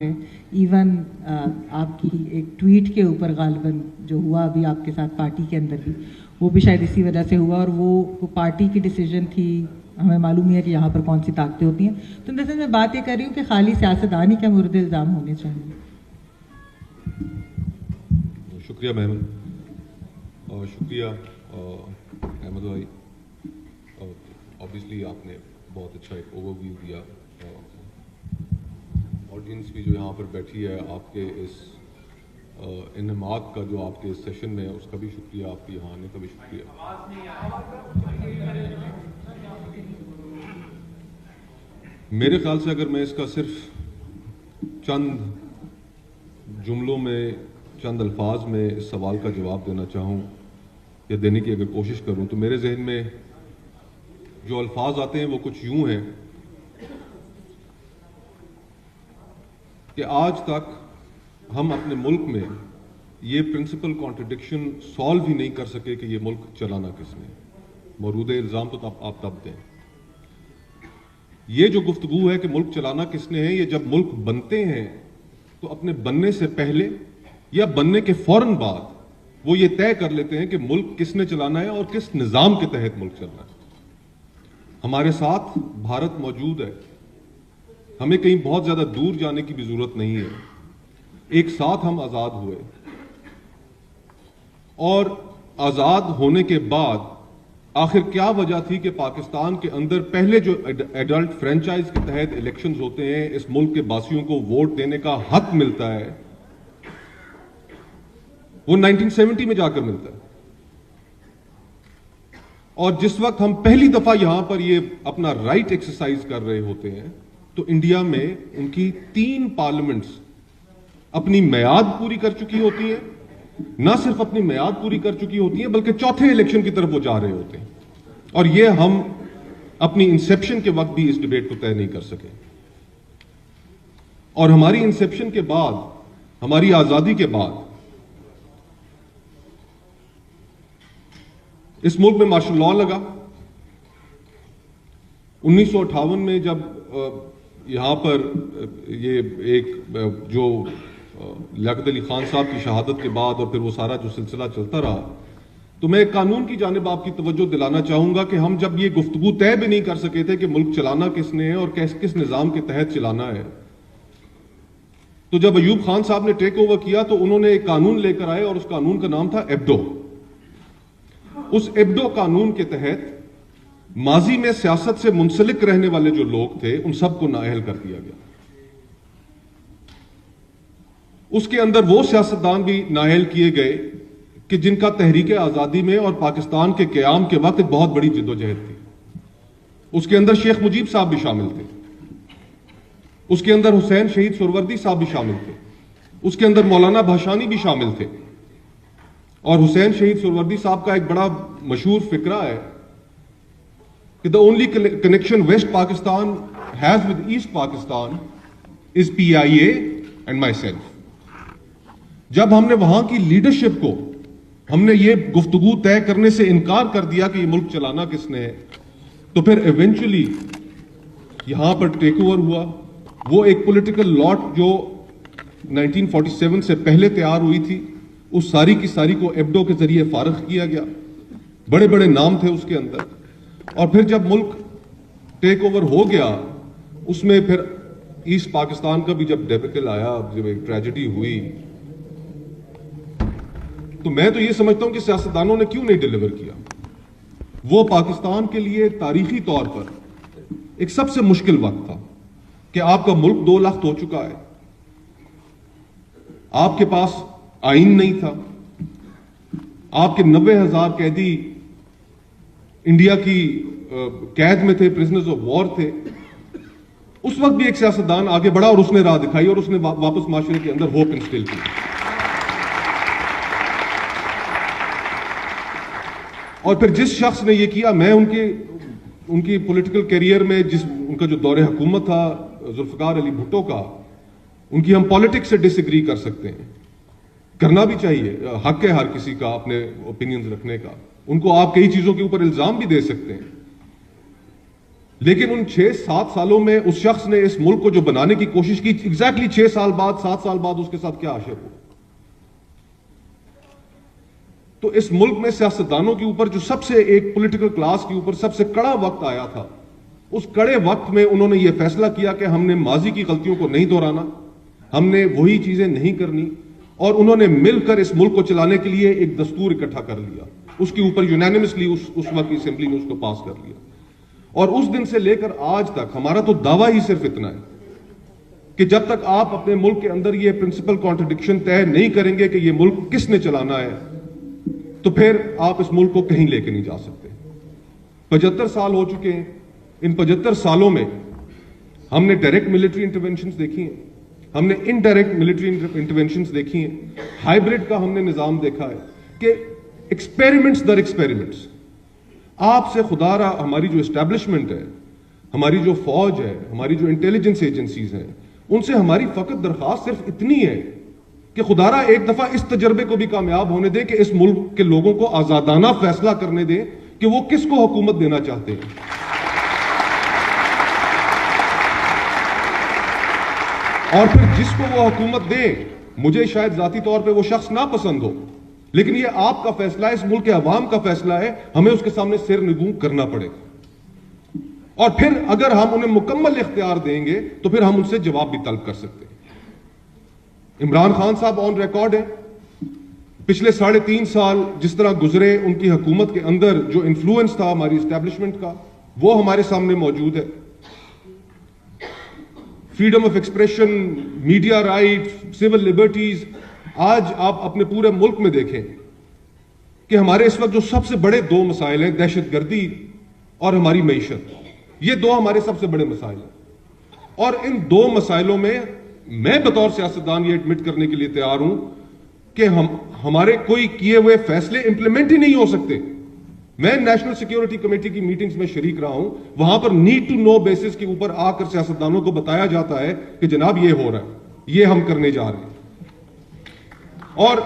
Even آپ کی ایک ٹویٹ کے اوپر غالباً جو ہوا ابھی آپ کے ساتھ پارٹی کے اندر بھی، وہ بھی شاید اسی وجہ سے ہوا، اور وہ پارٹی کی ڈیسیجن تھی. ہمیں معلوم ہے کہ یہاں پر کون سی طاقتیں ہوتی ہیں. تو جیسے میں بات یہ کر رہی ہوں کہ خالی سیاستدان ہی کیا مورد الزام ہونے چاہیے؟ شکریہ محمد، اور شکریہ احمد بھائی. اوبیسلی آپ نے بہت اچھا ایک اوور ویو دیا. آڈینس بھی جو یہاں پر بیٹھی ہے، آپ کے اس انعماد کا جو آپ کے اس سیشن میں ہے اس کا بھی شکریہ، آپ کے یہاں آنے کا بھی شکریہ. میرے خیال سے اگر میں اس کا صرف چند جملوں میں، چند الفاظ میں اس سوال کا جواب دینا چاہوں یا دینے کی اگر کوشش کروں، تو میرے ذہن میں جو الفاظ آتے ہیں وہ کچھ یوں ہیں کہ آج تک ہم اپنے ملک میں یہ پرنسپل کانٹرڈکشن سالو ہی نہیں کر سکے کہ یہ ملک چلانا کس نے. مورود الزام تو آپ تب دیں. یہ جو گفتگو ہے کہ ملک چلانا کس نے ہے، یہ جب ملک بنتے ہیں تو اپنے بننے سے پہلے یا بننے کے فوراً بعد وہ یہ طے کر لیتے ہیں کہ ملک کس نے چلانا ہے اور کس نظام کے تحت ملک چلنا ہے. ہمارے ساتھ بھارت موجود ہے، ہمیں کہیں بہت زیادہ دور جانے کی بھی ضرورت نہیں ہے. ایک ساتھ ہم آزاد ہوئے، اور آزاد ہونے کے بعد آخر کیا وجہ تھی کہ پاکستان کے اندر پہلے جو ایڈلٹ فرینچائز کے تحت الیکشنز ہوتے ہیں، اس ملک کے باسیوں کو ووٹ دینے کا حق ملتا ہے، وہ 1970 میں جا کر ملتا ہے. اور جس وقت ہم پہلی دفعہ یہاں پر یہ اپنا رائٹ ایکسرسائز کر رہے ہوتے ہیں تو انڈیا میں ان کی 3 پارلیمنٹس اپنی میعاد پوری کر چکی ہوتی ہیں. نہ صرف اپنی میعاد پوری کر چکی ہوتی ہیں بلکہ چوتھے الیکشن کی طرف وہ جا رہے ہوتے ہیں. اور یہ ہم اپنی انسیپشن کے وقت بھی اس ڈیبیٹ کو طے نہیں کر سکے. اور ہماری انسیپشن کے بعد، ہماری آزادی کے بعد، اس ملک میں مارشل لاء لگا. 1958 میں جب یہاں پر یہ ایک جو لیاقت علی خان صاحب کی شہادت کے بعد اور پھر وہ سارا جو سلسلہ چلتا رہا، تو میں ایک قانون کی جانب آپ کی توجہ دلانا چاہوں گا کہ ہم جب یہ گفتگو طے بھی نہیں کر سکے تھے کہ ملک چلانا کس نے ہے اور کس نظام کے تحت چلانا ہے، تو جب ایوب خان صاحب نے ٹیک اوور کیا تو انہوں نے ایک قانون لے کر آئے اور اس قانون کا نام تھا ایبڈو. اس ایبڈو قانون کے تحت ماضی میں سیاست سے منسلک رہنے والے جو لوگ تھے ان سب کو نااہل کر دیا گیا. اس کے اندر وہ سیاستدان بھی نااہل کیے گئے کہ جن کا تحریک آزادی میں اور پاکستان کے قیام کے وقت ایک بہت بڑی جدوجہد تھی. اس کے اندر شیخ مجیب صاحب بھی شامل تھے، اس کے اندر حسین شہید سروردی صاحب بھی شامل تھے، اس کے اندر مولانا بھاشانی بھی شامل تھے. اور حسین شہید سروردی صاحب کا ایک بڑا مشہور فقرہ ہے کہ the only connection West Pakistan has with East Pakistan is PIA and myself. جب ہم نے وہاں کی لیڈرشپ کو، ہم نے یہ گفتگو طے کرنے سے انکار کر دیا کہ یہ ملک چلانا کس نے ہے، تو پھر ایونچولی یہاں پر ٹیک اوور ہوا. وہ ایک پولیٹیکل لاٹ جو 1947 سے پہلے تیار ہوئی تھی، اس ساری کی ساری کو ایبڈو کے ذریعے فارغ کیا گیا. بڑے بڑے نام تھے اس کے اندر. اور پھر جب ملک ٹیک اوور ہو گیا، اس میں پھر ایسٹ پاکستان کا بھی جب ڈیبیکل آیا، جب ایک ٹریجڈی ہوئی، تو میں تو یہ سمجھتا ہوں کہ سیاستدانوں نے کیوں نہیں ڈیلیور کیا. وہ پاکستان کے لیے تاریخی طور پر ایک سب سے مشکل وقت تھا کہ آپ کا ملک 2 لاکھ ہو چکا ہے، آپ کے پاس آئین نہیں تھا، آپ کے 90,000 قیدی انڈیا کی قید میں تھے، پرزنرز آف وار تھے. اس وقت بھی ایک سیاستدان آگے بڑھا اور اس نے راہ دکھائی اور اس نے واپس معاشرے کے اندر ہوپ انسٹل کی. اور پھر جس شخص نے یہ کیا، میں ان کی پولیٹیکل کیریئر میں ان کا جو دور حکومت تھا ذوالفقار علی بھٹو کا، ان کی ہم پالیٹکس سے ڈس ایگری کر سکتے ہیں، کرنا بھی چاہیے، حق ہے ہر کسی کا اپنے اوپینینز رکھنے کا. ان کو آپ کئی چیزوں کے اوپر الزام بھی دے سکتے ہیں، لیکن ان 6-7 سالوں میں اس شخص نے اس ملک کو جو بنانے کی کوشش کی, ایگزیکٹلی 6 سال بعد 7 سال بعد اس کے ساتھ کیا حشر ہوا. تو اس ملک میں سیاستدانوں کے اوپر جو سب سے ایک پولیٹیکل کلاس کے اوپر سب سے کڑا وقت آیا تھا, اس کڑے وقت میں انہوں نے یہ فیصلہ کیا کہ ہم نے ماضی کی غلطیوں کو نہیں دہرانا, ہم نے وہی چیزیں نہیں کرنی, اور انہوں نے مل کر اس ملک کو چلانے کے لیے ایک دستور اکٹھا کر لیا. اس کے اوپر یونینیمسلی اس وقت کی اسمبلی نے اس کو پاس کر لیا. اور اس دن سے لے کر آج تک ہمارا تو دعویٰ ہی صرف اتنا ہے کہ جب تک آپ اپنے ملک کے اندر یہ پرنسپل کانٹرڈکشن طے نہیں کریں گے کہ یہ ملک کس نے چلانا ہے, تو پھر آپ اس ملک کو کہیں لے کے نہیں جا سکتے. 75 سال ہو چکے ہیں. ان 75 سالوں میں ہم نے ڈائریکٹ ملٹری انٹرونشنز دیکھی ہیں, ہم نے انڈائریکٹ ملٹری انٹرونشنز دیکھی ہیں, ہائیبرڈ کا ہم نے نظام دیکھا ہے کہ ایکسپیریمنٹس در ایکسپیریمنٹس. آپ سے خدا را ہماری جو اسٹیبلشمنٹ ہے, ہماری جو فوج ہے, ہماری جو انٹیلیجنس ایجنسیز ہیں, ان سے ہماری فقط درخواست صرف اتنی ہے کہ خدا را ایک دفعہ اس تجربے کو بھی کامیاب ہونے دیں کہ اس ملک کے لوگوں کو آزادانہ فیصلہ کرنے دیں کہ وہ کس کو حکومت دینا چاہتے ہیں. اور پھر جس کو وہ حکومت دیں, مجھے شاید ذاتی طور پہ وہ شخص نہ پسند ہو, لیکن یہ آپ کا فیصلہ ہے, اس ملک کے عوام کا فیصلہ ہے, ہمیں اس کے سامنے سر نگوں کرنا پڑے گا. اور پھر اگر ہم انہیں مکمل اختیار دیں گے تو پھر ہم ان سے جواب بھی طلب کر سکتے ہیں. عمران خان صاحب آن ریکارڈ ہیں, پچھلے 3.5 سال جس طرح گزرے, ان کی حکومت کے اندر جو انفلوئنس تھا ہماری اسٹیبلشمنٹ کا, وہ ہمارے سامنے موجود ہے. Freedom of expression, media right, civil liberties. آج آپ اپنے پورے ملک میں دیکھیں کہ ہمارے اس وقت جو سب سے بڑے 2 مسائل ہیں, دہشت گردی اور ہماری معیشت, یہ 2 ہمارے سب سے بڑے مسائل ہیں. اور ان 2 مسائلوں میں میں بطور سیاستدان یہ ایڈمٹ کرنے کے لیے تیار ہوں کہ ہمارے کوئی کیے ہوئے فیصلے امپلیمنٹ ہی نہیں ہو سکتے. میں نیشنل سیکیورٹی کمیٹی کی میٹنگز میں شریک رہا ہوں, وہاں پر نیڈ ٹو نو بیسس کے اوپر آ کر سیاستدانوں کو بتایا جاتا ہے کہ جناب یہ ہو رہا ہے, یہ ہم کرنے جا رہے ہیں. اور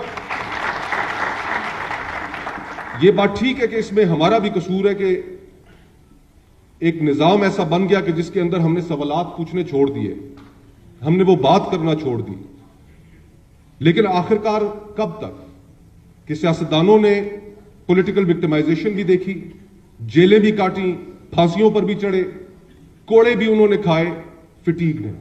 یہ بات ٹھیک ہے کہ اس میں ہمارا بھی قصور ہے کہ ایک نظام ایسا بن گیا کہ جس کے اندر ہم نے سوالات پوچھنے چھوڑ دیے, ہم نے وہ بات کرنا چھوڑ دی. لیکن آخرکار کب تک کہ سیاستدانوں نے پولیٹیکل وکٹمائزیشن بھی دیکھی, جیلیں بھی کاٹی, پھانسیوں پر بھی چڑھے, کوڑے بھی انہوں نے کھائے, فٹیگ نے.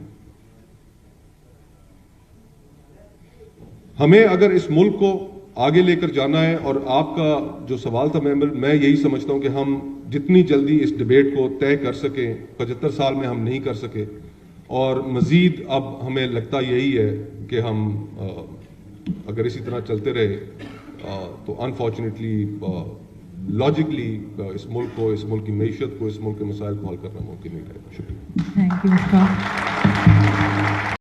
ہمیں اگر اس ملک کو آگے لے کر جانا ہے, اور آپ کا جو سوال تھا, میں یہی سمجھتا ہوں کہ ہم جتنی جلدی اس ڈیبیٹ کو طے کر سکیں, 75 سال میں ہم نہیں کر سکے, اور مزید اب ہمیں لگتا یہی ہے کہ ہم اگر اسی طرح چلتے رہے تو انفارچونیٹلی لاجکلی اس ملک کو, اس ملک کی معیشت کو, اس ملک کے مسائل کو حل کرنا ممکن نہیں رہے گا. شکریہ. Thank you.